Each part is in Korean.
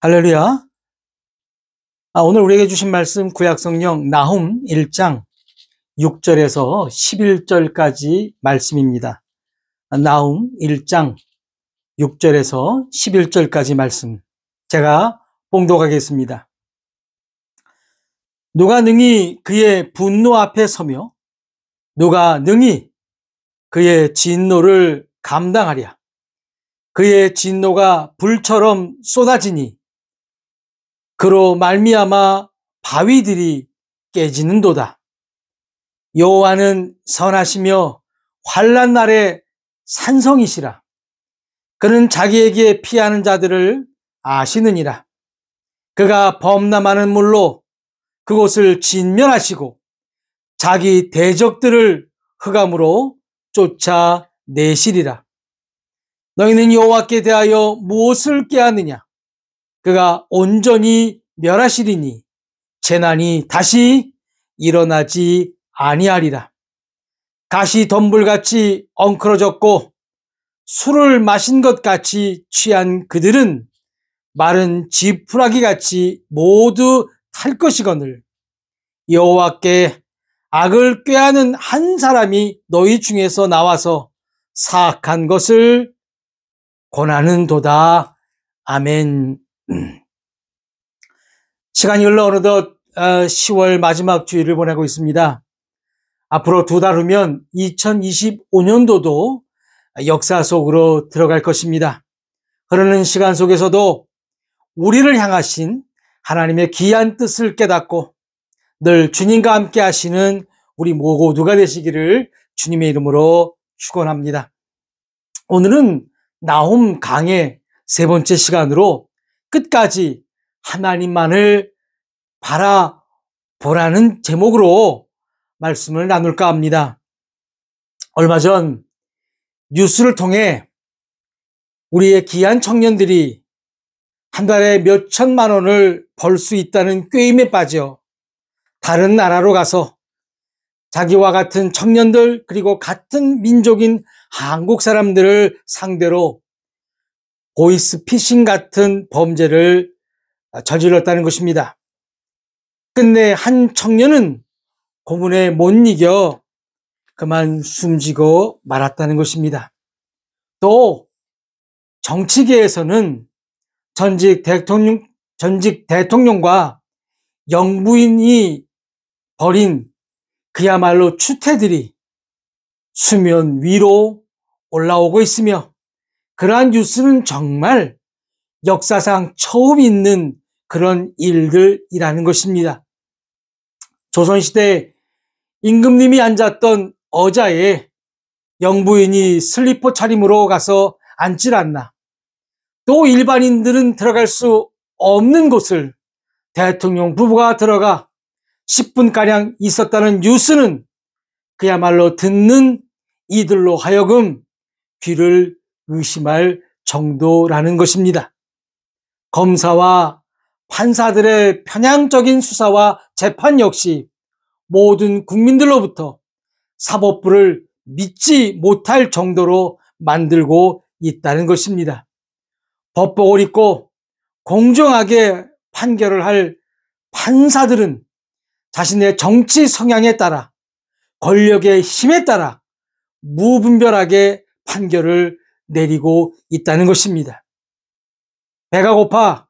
할렐루야. 오늘 우리에게 주신 말씀 구약성경 나훔 1장 6절에서 11절까지 말씀입니다. 나훔 1장 6절에서 11절까지 말씀 제가 봉독하겠습니다. 누가 능히 그의 분노 앞에 서며 누가 능히 그의 진노를 감당하랴. 그의 진노가 불처럼 쏟아지니 그로 말미암아 바위들이 깨지는도다. 여호와는 선하시며 환난 날에 산성이시라. 그는 자기에게 피하는 자들을 아시느니라. 그가 범람하는 물로 그곳을 진멸하시고 자기 대적들을 흑암으로 쫓아내시리라. 너희는 여호와께 대하여 무엇을 꾀하느냐? 그가 온전히 멸하시리니 재난이 다시 일어나지 아니하리라. 가시 덤불같이 엉클어졌고 술을 마신 것 같이 취한 그들은 마른 지푸라기같이 모두 탈 것이거늘 여호와께 악을 꾀하는 한 사람이 너희 중에서 나와서 사악한 것을 권하는도다. 아멘. 시간이 흘러 어느덧 10월 마지막 주일을 보내고 있습니다. 앞으로 2달 후면 2025년도도 역사 속으로 들어갈 것입니다. 흐르는 시간 속에서도 우리를 향하신 하나님의 귀한 뜻을 깨닫고 늘 주님과 함께 하시는 우리 모두가 되시기를 주님의 이름으로 축원합니다. 오늘은 나훔 강의 3번째 시간으로 끝까지 하나님만을 바라보라는 제목으로 말씀을 나눌까 합니다. 얼마 전 뉴스를 통해 우리의 귀한 청년들이 한 달에 몇 천만 원을 벌 수 있다는 꾀임에 빠져 다른 나라로 가서 자기와 같은 청년들 그리고 같은 민족인 한국 사람들을 상대로 보이스피싱 같은 범죄를 저질렀다는 것입니다. 끝내 한 청년은 고문에 못 이겨 그만 숨지고 말았다는 것입니다. 또 정치계에서는 전직 대통령과 영부인이 벌인 그야말로 추태들이 수면 위로 올라오고 있으며 그러한 뉴스는 정말 역사상 처음 있는 그런 일들이라는 것입니다. 조선시대 임금님이 앉았던 의자에 영부인이 슬리퍼 차림으로 가서 앉질 않나. 또 일반인들은 들어갈 수 없는 곳을 대통령 부부가 들어가 10분가량 있었다는 뉴스는 그야말로 듣는 이들로 하여금 귀를 의심할 정도라는 것입니다. 검사와 판사들의 편향적인 수사와 재판 역시 모든 국민들로부터 사법부를 믿지 못할 정도로 만들고 있다는 것입니다. 법복을 입고 공정하게 판결을 할 판사들은 자신의 정치 성향에 따라 권력의 힘에 따라 무분별하게 판결을 내리고 있다는 것입니다. 배가 고파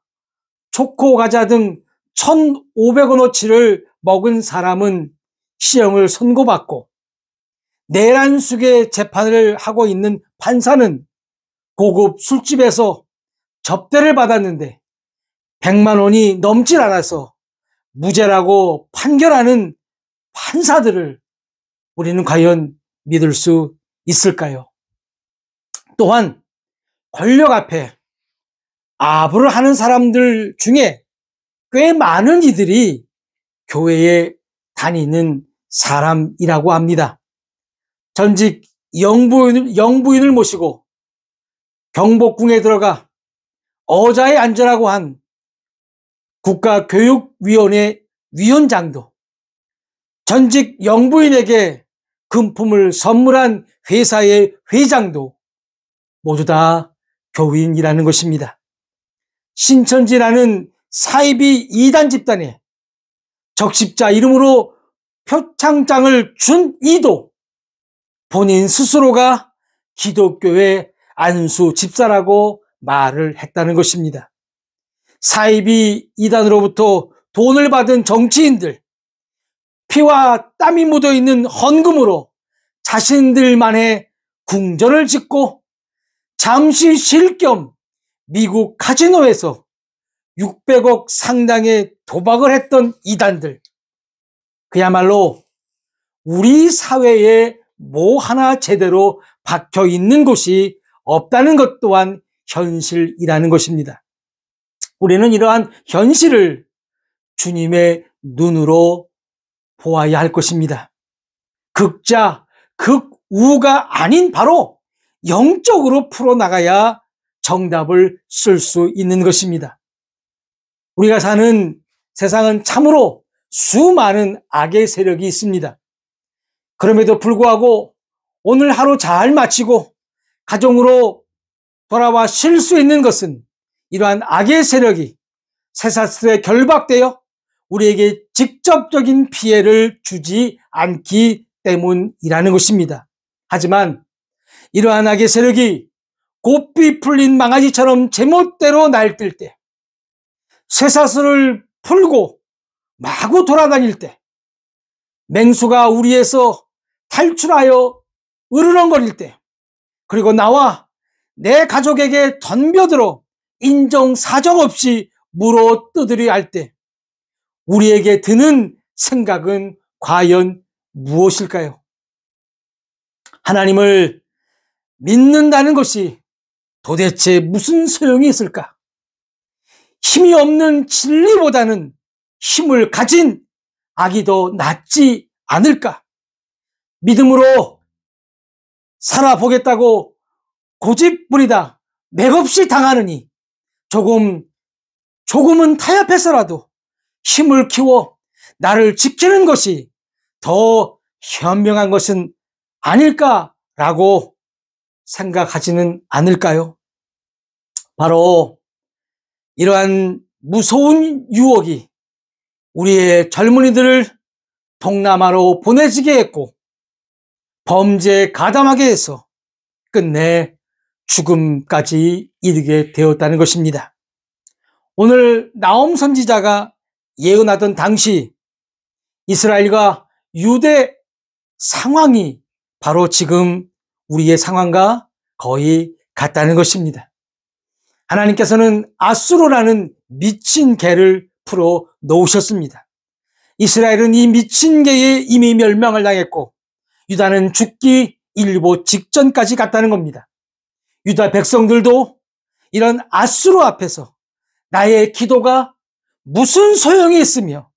초코 과자 등 1,500원어치를 먹은 사람은 시형을 선고받고 내란숙의 재판을 하고 있는 판사는 고급 술집에서 접대를 받았는데 100만 원이 넘질 않아서 무죄라고 판결하는 판사들을 우리는 과연 믿을 수 있을까요? 또한 권력 앞에 아부를 하는 사람들 중에 꽤 많은 이들이 교회에 다니는 사람이라고 합니다. 전직 영부인을 모시고 경복궁에 들어가 의자에 앉으라고 한 국가교육위원회 위원장도 전직 영부인에게 금품을 선물한 회사의 회장도 모두 다 교인이라는 것입니다. 신천지라는 사이비 이단 집단에 적십자 이름으로 표창장을 준 이도 본인 스스로가 기독교의 안수 집사라고 말을 했다는 것입니다. 사이비 이단으로부터 돈을 받은 정치인들, 피와 땀이 묻어있는 헌금으로 자신들만의 궁전을 짓고 잠시 쉴 겸 미국 카지노에서 600억 상당의 도박을 했던 이단들, 그야말로 우리 사회에 뭐 하나 제대로 박혀 있는 곳이 없다는 것 또한 현실이라는 것입니다. 우리는 이러한 현실을 주님의 눈으로 보아야 할 것입니다. 극자, 극우가 아닌 바로 영적으로 풀어나가야 정답을 쓸 수 있는 것입니다. 우리가 사는 세상은 참으로 수많은 악의 세력이 있습니다. 그럼에도 불구하고 오늘 하루 잘 마치고 가정으로 돌아와 쉴 수 있는 것은 이러한 악의 세력이 쇠사슬에 결박되어 우리에게 직접적인 피해를 주지 않기 때문이라는 것입니다. 하지만 이러한 악의 세력이 고삐 풀린 망아지처럼 제멋대로 날뛸 때, 쇠사슬을 풀고 마구 돌아다닐 때, 맹수가 우리에서 탈출하여 으르렁거릴 때, 그리고 나와 내 가족에게 덤벼들어 인정사정 없이 물어 뜯으려 할 때 우리에게 드는 생각은 과연 무엇일까요? 하나님을 믿는다는 것이 도대체 무슨 소용이 있을까? 힘이 없는 진리보다는 힘을 가진 악이 더 낫지 않을까? 믿음으로 살아보겠다고 고집부리다 맥없이 당하느니 조금은 타협해서라도 힘을 키워 나를 지키는 것이 더 현명한 것은 아닐까라고 생각하지는 않을까요? 바로 이러한 무서운 유혹이 우리의 젊은이들을 동남아로 보내지게 했고 범죄에 가담하게 해서 끝내 죽음까지 이르게 되었다는 것입니다. 오늘 나홈 선지자가 예언하던 당시 이스라엘과 유대 상황이 바로 지금 우리의 상황과 거의 같다는 것입니다. 하나님께서는 아수르라는 미친 개를 풀어 놓으셨습니다. 이스라엘은 이 미친 개에 이미 멸망을 당했고 유다는 죽기 일보 직전까지 갔다는 겁니다. 유다 백성들도 이런 아수르 앞에서 나의 기도가 무슨 소용이 있으며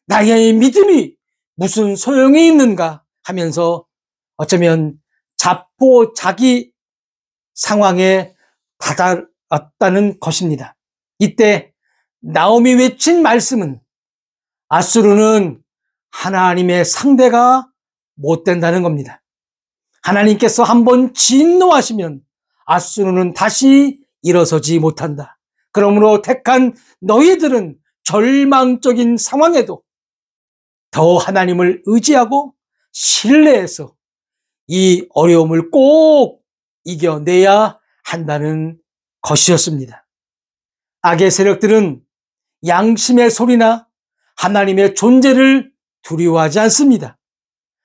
나의 믿음이 무슨 소용이 있는가 하면서 어쩌면 자포자기 상황에 다다랐다는 것입니다. 이때 나홈이 외친 말씀은 아수르는 하나님의 상대가 못 된다는 겁니다. 하나님께서 한번 진노하시면 아수르는 다시 일어서지 못한다. 그러므로 택한 너희들은 절망적인 상황에도 더 하나님을 의지하고 신뢰해서 이 어려움을 꼭 이겨내야 한다는 것이었습니다. 악의 세력들은 양심의 소리나 하나님의 존재를 두려워하지 않습니다.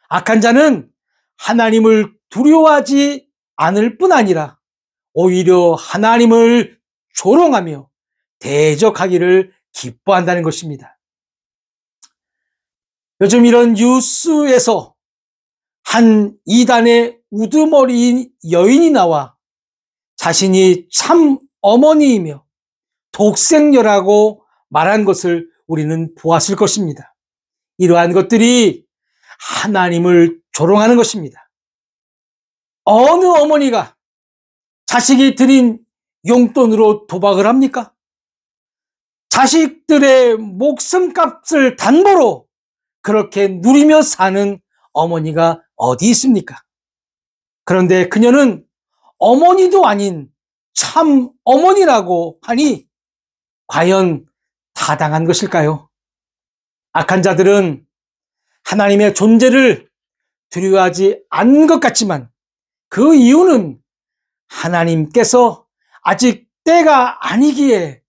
악한 자는 하나님을 두려워하지 않을 뿐 아니라 오히려 하나님을 조롱하며 대적하기를 기뻐한다는 것입니다. 요즘 이런 뉴스에서 한 이단의 우두머리인 여인이 나와 자신이 참 어머니이며 독생녀라고 말한 것을 우리는 보았을 것입니다. 이러한 것들이 하나님을 조롱하는 것입니다. 어느 어머니가 자식이 드린 용돈으로 도박을 합니까? 자식들의 목숨값을 담보로 그렇게 누리며 사는 어머니가 어디 있습니까? 그런데 그녀는 어머니도 아닌 참 어머니라고 하니 과연 타당한 것일까요? 악한 자들은 하나님의 존재를 두려워하지 않는 것 같지만 그 이유는 하나님께서 아직 때가 아니기에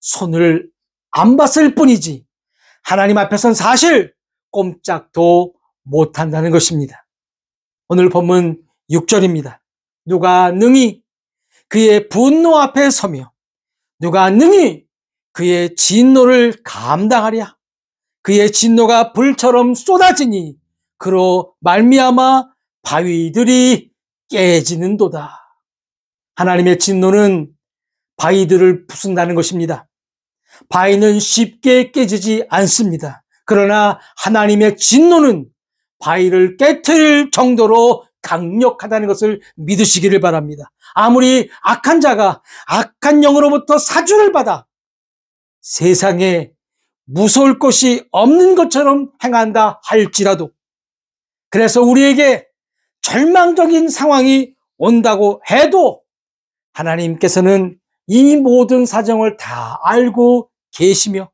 손을 안 봤을 뿐이지 하나님 앞에선 사실 꼼짝도 못한다는 것입니다. 오늘 본문 6절입니다. 누가 능히 그의 분노 앞에 서며 누가 능히 그의 진노를 감당하랴. 그의 진노가 불처럼 쏟아지니 그로 말미암아 바위들이 깨지는도다. 하나님의 진노는 바위들을 부순다는 것입니다. 바위는 쉽게 깨지지 않습니다. 그러나 하나님의 진노는 바위를 깨트릴 정도로 강력하다는 것을 믿으시기를 바랍니다. 아무리 악한 자가 악한 영으로부터 사주를 받아 세상에 무서울 것이 없는 것처럼 행한다 할지라도, 그래서 우리에게 절망적인 상황이 온다고 해도 하나님께서는 이 모든 사정을 다 알고 계시며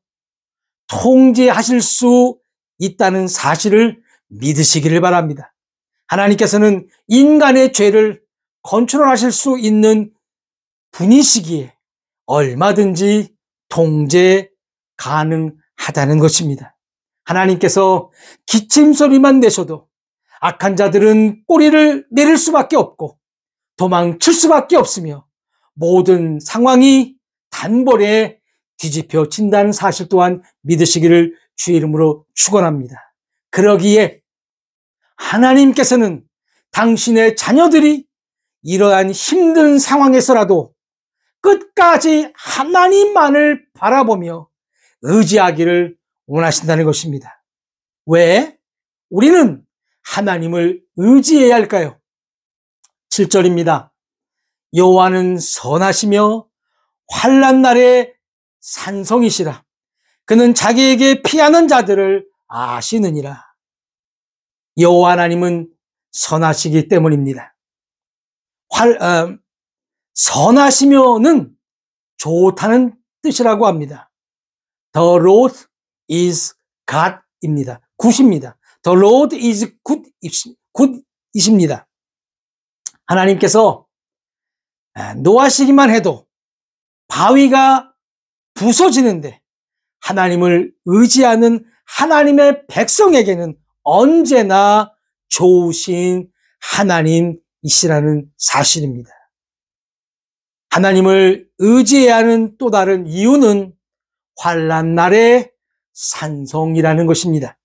통제하실 수 있다는 사실을 믿으시기를 바랍니다. 하나님께서는 인간의 죄를 컨트롤하실 수 있는 분이시기에 얼마든지 통제 가능하다는 것입니다. 하나님께서 기침 소리만 내셔도 악한 자들은 꼬리를 내릴 수밖에 없고 도망칠 수밖에 없으며 모든 상황이 단번에 뒤집혀진다는 사실 또한 믿으시기를 주의 이름으로 축원합니다. 그러기에 하나님께서는 당신의 자녀들이 이러한 힘든 상황에서라도 끝까지 하나님만을 바라보며 의지하기를 원하신다는 것입니다. 왜? 우리는 하나님을 의지해야 할까요? 7절입니다. 여호와는 선하시며 환난 날에 산성이시라. 그는 자기에게 피하는 자들을 아시느니라. 여호와 하나님은 선하시기 때문입니다. 선하시면은 좋다는 뜻이라고 합니다. The Lord is God입니다. 굿입니다. The Lord is good이십니다. 하나님께서 노하시기만 해도 바위가 부서지는데 하나님을 의지하는 하나님의 백성에게는 언제나 좋으신 하나님이시라는 사실입니다. 하나님을 의지해야 하는 또 다른 이유는 환난 날의 산성이라는 것입니다.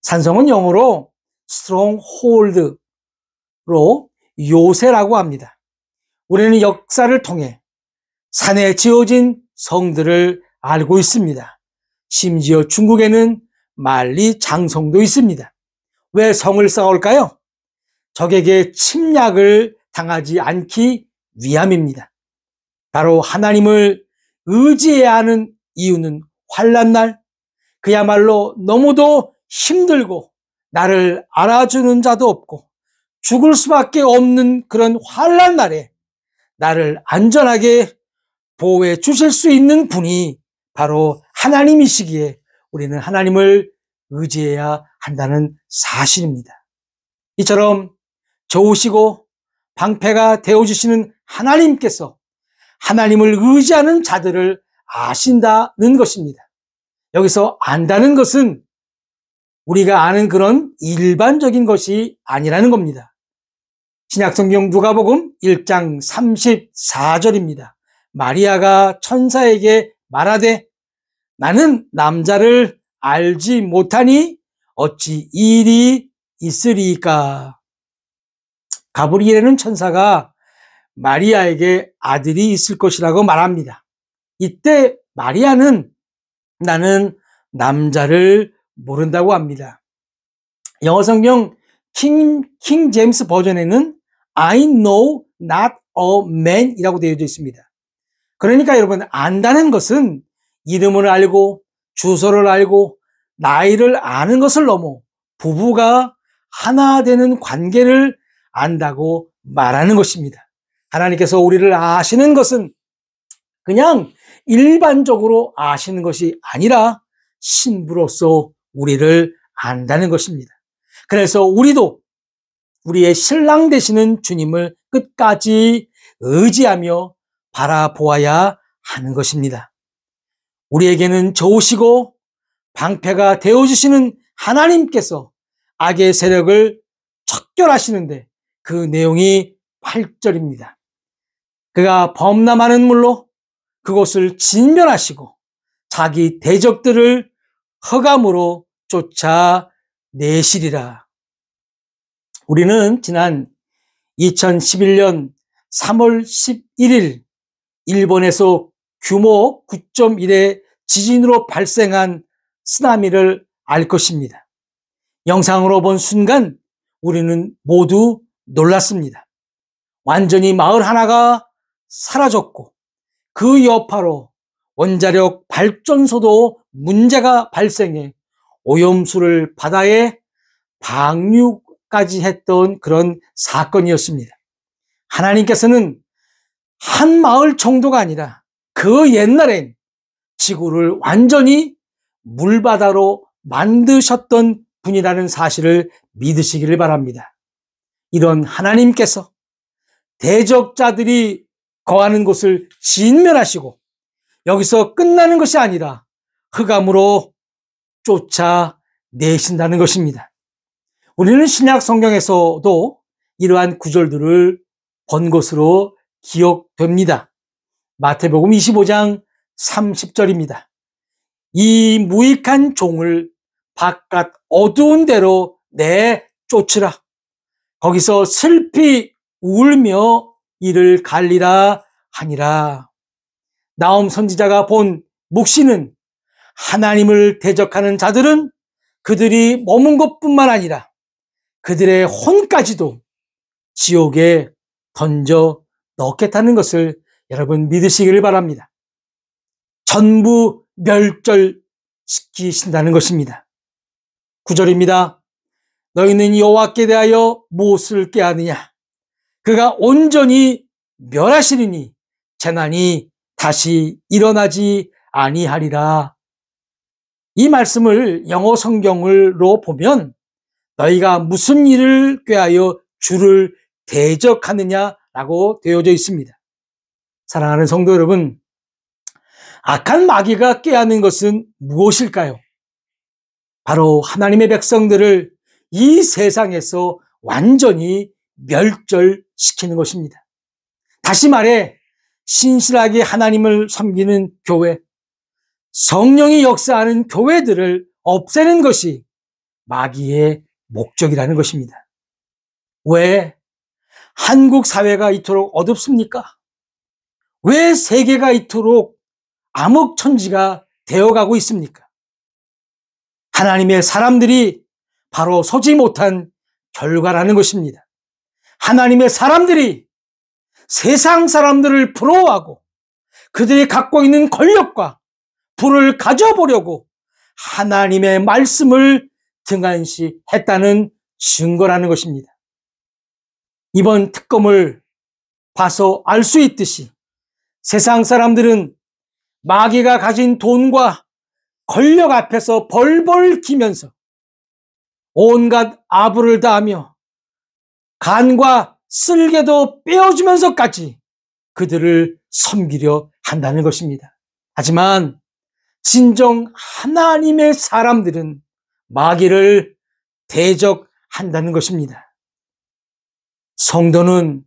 산성은 영어로 stronghold로 요새라고 합니다. 우리는 역사를 통해 산에 지어진 성들을 알고 있습니다. 심지어 중국에는 만리장성도 있습니다. 왜 성을 쌓을까요? 적에게 침략을 당하지 않기 위함입니다. 바로 하나님을 의지해야 하는 이유는 환난날, 그야말로 너무도 힘들고 나를 알아주는 자도 없고 죽을 수밖에 없는 그런 환난날에 나를 안전하게 보호해 주실 수 있는 분이 바로 하나님이시기에 우리는 하나님을 의지해야 한다는 사실입니다. 이처럼 좋으시고 방패가 되어주시는 하나님께서 하나님을 의지하는 자들을 아신다는 것입니다. 여기서 안다는 것은 우리가 아는 그런 일반적인 것이 아니라는 겁니다. 신약성경 누가복음 1장 34절입니다. 마리아가 천사에게 말하되 나는 남자를 알지 못하니 어찌 이 일이 있으리까. 가브리엘은 천사가 마리아에게 아들이 있을 것이라고 말합니다. 이때 마리아는 나는 남자를 모른다고 합니다. 영어 성경 킹 제임스 버전에는 I know not a man 이라고 되어 있습니다. 그러니까 여러분, 안다는 것은 이름을 알고 주소를 알고 나이를 아는 것을 넘어 부부가 하나 되는 관계를 안다고 말하는 것입니다. 하나님께서 우리를 아시는 것은 그냥 일반적으로 아시는 것이 아니라 신부로서 우리를 안다는 것입니다. 그래서 우리도 우리의 신랑 되시는 주님을 끝까지 의지하며 바라보아야 하는 것입니다. 우리에게는 좋으시고 방패가 되어주시는 하나님께서 악의 세력을 척결하시는데 그 내용이 8절입니다. 그가 범람하는 물로 그곳을 진멸하시고 자기 대적들을 흑암으로 쫓아내시리라. 우리는 지난 2011년 3월 11일 일본에서 규모 9.1의 지진으로 발생한 쓰나미를 알 것입니다. 영상으로 본 순간 우리는 모두 놀랐습니다. 완전히 마을 하나가 사라졌고 그 여파로 원자력 발전소도 문제가 발생해 오염수를 바다에 방류까지 했던 그런 사건이었습니다. 하나님께서는 한 마을 정도가 아니라 그 옛날엔 지구를 완전히 물바다로 만드셨던 분이라는 사실을 믿으시기를 바랍니다. 이런 하나님께서 대적자들이 거하는 곳을 진멸하시고 여기서 끝나는 것이 아니라 흑암으로 쫓아내신다는 것입니다. 우리는 신약 성경에서도 이러한 구절들을 본 것으로 기억됩니다. 마태복음 25장 30절입니다. 이 무익한 종을 바깥 어두운 데로 내쫓으라. 거기서 슬피 울며 이를 갈리라 하니라. 나홈 선지자가 본 묵시는 하나님을 대적하는 자들은 그들이 머문 것뿐만 아니라 그들의 혼까지도 지옥에 던져 넣겠다는 것을 여러분 믿으시기를 바랍니다. 전부 멸절시키신다는 것입니다. 9절입니다. 너희는 여호와께 대하여 무엇을 꾀하느냐? 그가 온전히 멸하시리니 재난이 다시 일어나지 아니하리라. 이 말씀을 영어 성경으로 보면 너희가 무슨 일을 꾀하여 주를 대적하느냐라고 되어져 있습니다. 사랑하는 성도 여러분, 악한 마귀가 꾀하는 것은 무엇일까요? 바로 하나님의 백성들을 이 세상에서 완전히 멸절시키는 것입니다. 다시 말해 신실하게 하나님을 섬기는 교회, 성령이 역사하는 교회들을 없애는 것이 마귀의 목적이라는 것입니다. 왜 한국 사회가 이토록 어둡습니까? 왜 세계가 이토록 암흑천지가 되어가고 있습니까? 하나님의 사람들이 바로 서지 못한 결과라는 것입니다. 하나님의 사람들이 세상 사람들을 부러워하고 그들이 갖고 있는 권력과 부를 가져보려고 하나님의 말씀을 등한시했다는 증거라는 것입니다. 이번 특검을 봐서 알 수 있듯이 세상 사람들은 마귀가 가진 돈과 권력 앞에서 벌벌 기면서 온갖 아부를 다하며 간과 쓸개도 빼어주면서까지 그들을 섬기려 한다는 것입니다. 하지만 진정 하나님의 사람들은 마귀를 대적한다는 것입니다. 성도는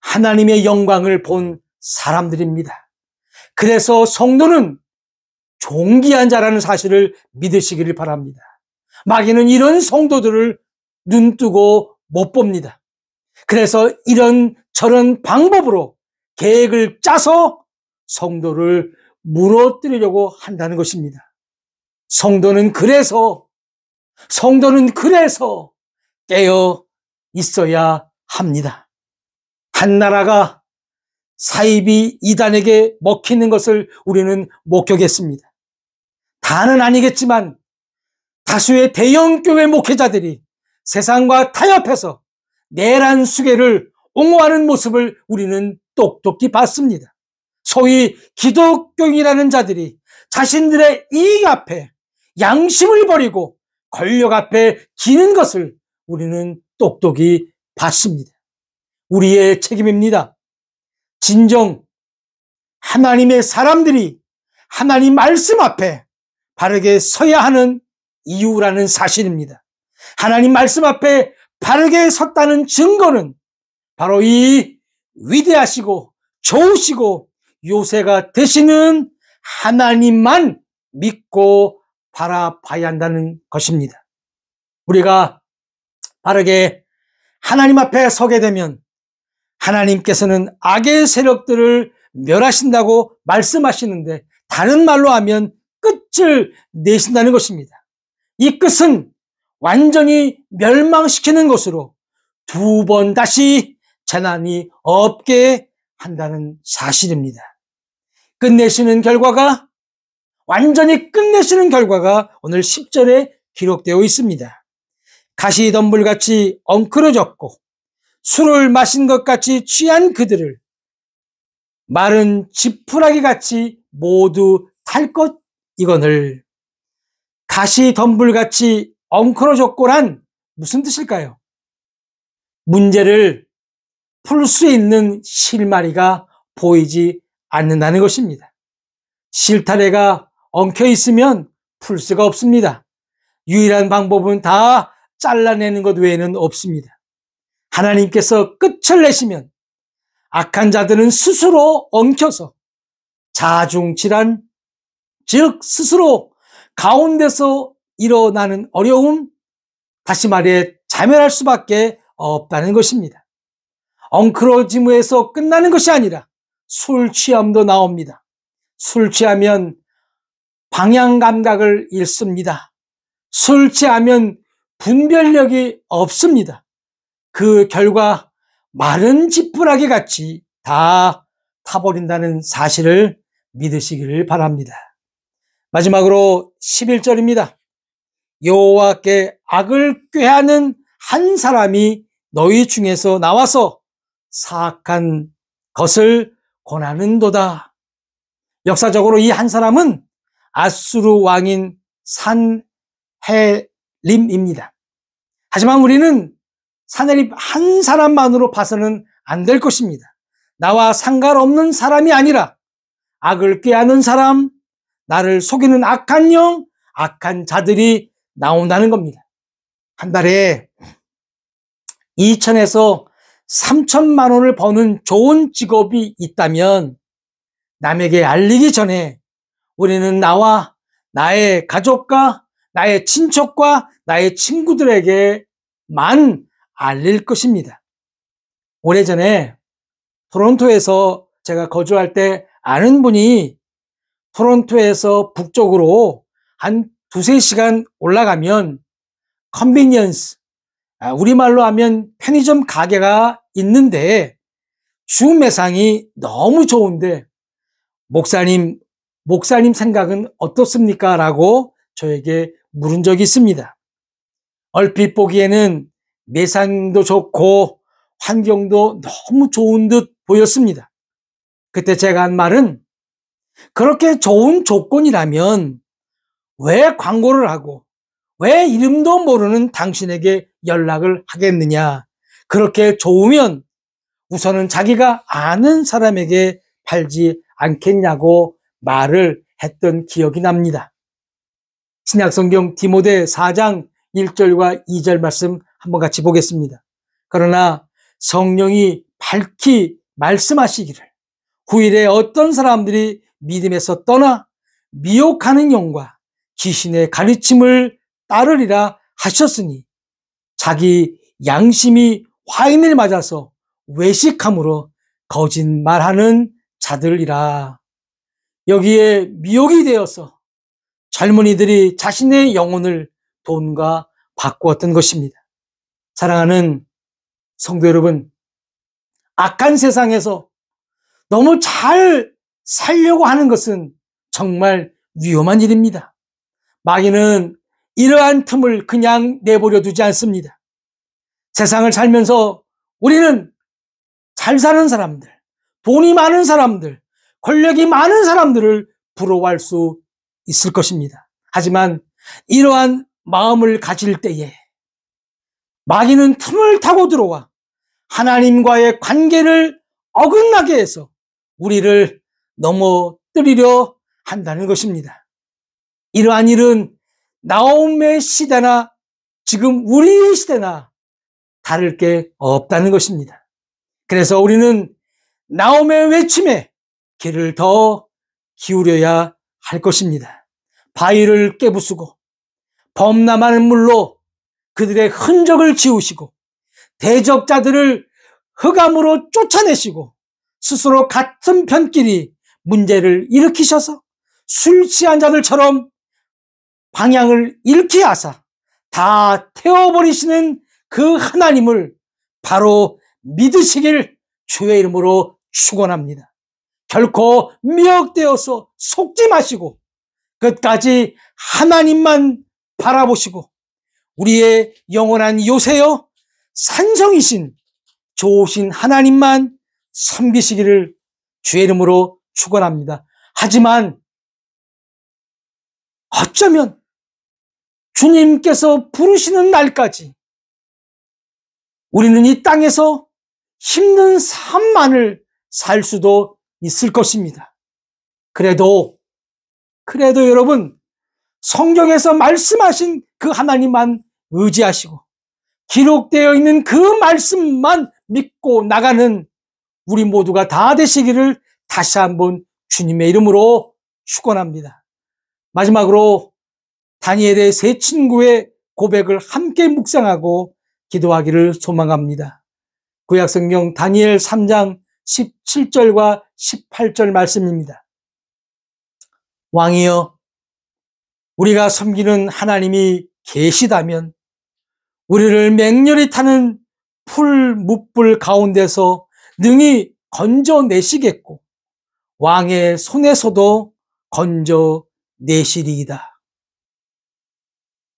하나님의 영광을 본 사람들입니다. 그래서 성도는 존귀한 자라는 사실을 믿으시기를 바랍니다. 마귀는 이런 성도들을 눈뜨고 못 봅니다. 그래서 이런 저런 방법으로 계획을 짜서 성도를 무너뜨리려고 한다는 것입니다. 성도는 그래서 깨어 있어야 합니다. 한 나라가 사이비 이단에게 먹히는 것을 우리는 목격했습니다. 다는 아니겠지만 다수의 대형교회 목회자들이 세상과 타협해서 내란 수계를 옹호하는 모습을 우리는 똑똑히 봤습니다. 소위 기독교인이라는 자들이 자신들의 이익 앞에 양심을 버리고 권력 앞에 기는 것을 우리는 똑똑히 봤습니다. 우리의 책임입니다. 진정 하나님의 사람들이 하나님 말씀 앞에 바르게 서야 하는 이유라는 사실입니다. 하나님 말씀 앞에 바르게 섰다는 증거는 바로 이 위대하시고 좋으시고 요새가 되시는 하나님만 믿고 바라봐야 한다는 것입니다. 우리가 바르게 하나님 앞에 서게 되면 하나님께서는 악의 세력들을 멸하신다고 말씀하시는데 다른 말로 하면 끝을 내신다는 것입니다. 이 끝은 완전히 멸망시키는 것으로 두 번 다시 재난이 없게 한다는 사실입니다. 완전히 끝내시는 결과가 오늘 10절에 기록되어 있습니다. 가시덤불같이 엉클어졌고 술을 마신 것 같이 취한 그들을 마른 지푸라기 같이 모두 탈 것 이거늘. 가시덤불같이 엉클어졌고란 무슨 뜻일까요? 문제를 풀 수 있는 실마리가 보이지 않는다는 것입니다. 실타래가 엉켜 있으면 풀 수가 없습니다. 유일한 방법은 다 잘라내는 것 외에는 없습니다. 하나님께서 끝을 내시면 악한 자들은 스스로 엉켜서 자중질환, 즉 스스로 가운데서 일어나는 어려움, 다시 말해 자멸할 수밖에 없다는 것입니다. 엉클어짐에서 끝나는 것이 아니라 술 취함도 나옵니다. 술 취하면 방향 감각을 잃습니다. 술 취하면 분별력이 없습니다. 그 결과 마른 지푸라기 같이 다 타버린다는 사실을 믿으시기를 바랍니다. 마지막으로 11절입니다. 여호와께 악을 꾀하는 한 사람이 너희 중에서 나와서 사악한 것을 권하는도다. 역사적으로 이 한 사람은 아수르 왕인 산헤립입니다. 하지만 우리는 산헤립 한 사람만으로 봐서는 안 될 것입니다. 나와 상관없는 사람이 아니라 악을 꾀하는 사람, 나를 속이는 악한 영, 악한 자들이 나온다는 겁니다. 한 달에 2천에서 3천만 원을 버는 좋은 직업이 있다면 남에게 알리기 전에 우리는 나와 나의 가족과 나의 친척과 나의 친구들에게만 알릴 것입니다. 오래전에 토론토에서 제가 거주할 때 아는 분이 토론토에서 북쪽으로 한 두세 시간 올라가면 컨비니언스, 우리말로 하면 편의점 가게가 있는데 주 매상이 너무 좋은데 목사님 생각은 어떻습니까? 라고 저에게 물은 적이 있습니다. 얼핏 보기에는 매상도 좋고 환경도 너무 좋은 듯 보였습니다. 그때 제가 한 말은 그렇게 좋은 조건이라면 왜 광고를 하고 왜 이름도 모르는 당신에게 연락을 하겠느냐. 그렇게 좋으면 우선은 자기가 아는 사람에게 팔지 않겠냐고 말을 했던 기억이 납니다. 신약성경 디모데 4장 1절과 2절 말씀 한번 같이 보겠습니다. 그러나 성령이 밝히 말씀하시기를 후일에 어떤 사람들이 믿음에서 떠나 미혹하는 영과 귀신의 가르침을 따르리라 하셨으니 자기 양심이 화인을 맞아서 외식함으로 거짓말하는 자들이라. 여기에 미혹이 되어서 젊은이들이 자신의 영혼을 돈과 바꾸었던 것입니다. 사랑하는 성도 여러분, 악한 세상에서 너무 잘 살려고 하는 것은 정말 위험한 일입니다. 마귀는 이러한 틈을 그냥 내버려 두지 않습니다. 세상을 살면서 우리는 잘 사는 사람들, 돈이 많은 사람들, 권력이 많은 사람들을 부러워할 수 있을 것입니다. 하지만 이러한 마음을 가질 때에 마귀는 틈을 타고 들어와 하나님과의 관계를 어긋나게 해서 우리를 넘어뜨리려 한다는 것입니다. 이러한 일은 나홈의 시대나 지금 우리의 시대나 다를 게 없다는 것입니다. 그래서 우리는 나홈의 외침에 귀를 더 기울여야 할 것입니다. 바위를 깨부수고 범람하는 물로 그들의 흔적을 지우시고 대적자들을 흑암으로 쫓아내시고 스스로 같은 편끼리 문제를 일으키셔서 술 취한 자들처럼 방향을 잃게 하사 다 태워버리시는 그 하나님을 바로 믿으시길 주의 이름으로 축원합니다. 결코 미혹되어서 속지 마시고 끝까지 하나님만 바라보시고 우리의 영원한 요새여 산성이신 좋으신 하나님만 섬기시기를 주의 이름으로 축원합니다. 하지만 어쩌면 주님께서 부르시는 날까지 우리는 이 땅에서 힘든 삶만을 살 수도 있을 것입니다. 그래도 여러분, 성경에서 말씀하신 그 하나님만 의지하시고 기록되어 있는 그 말씀만 믿고 나가는 우리 모두가 다 되시기를 다시 한번 주님의 이름으로 축원합니다. 마지막으로 다니엘의 세 친구의 고백을 함께 묵상하고 기도하기를 소망합니다. 구약성경 다니엘 3장 17절과 18절 말씀입니다. 왕이여, 우리가 섬기는 하나님이 계시다면 우리를 맹렬히 타는 풀 뭇불 가운데서 능히 건져내시겠고 왕의 손에서도 건져내시리이다.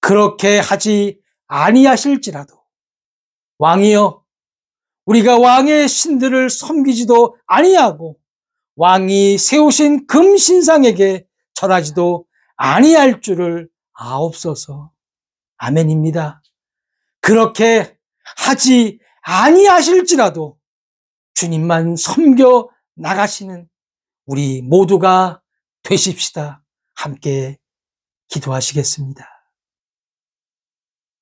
그렇게 하지 아니하실지라도 왕이여, 우리가 왕의 신들을 섬기지도 아니하고 왕이 세우신 금신상에게 절하지도 아니할 줄을 아옵소서. 아멘입니다. 그렇게 하지 아니하실지라도 주님만 섬겨 나가시는 우리 모두가 되십시다. 함께 기도하시겠습니다.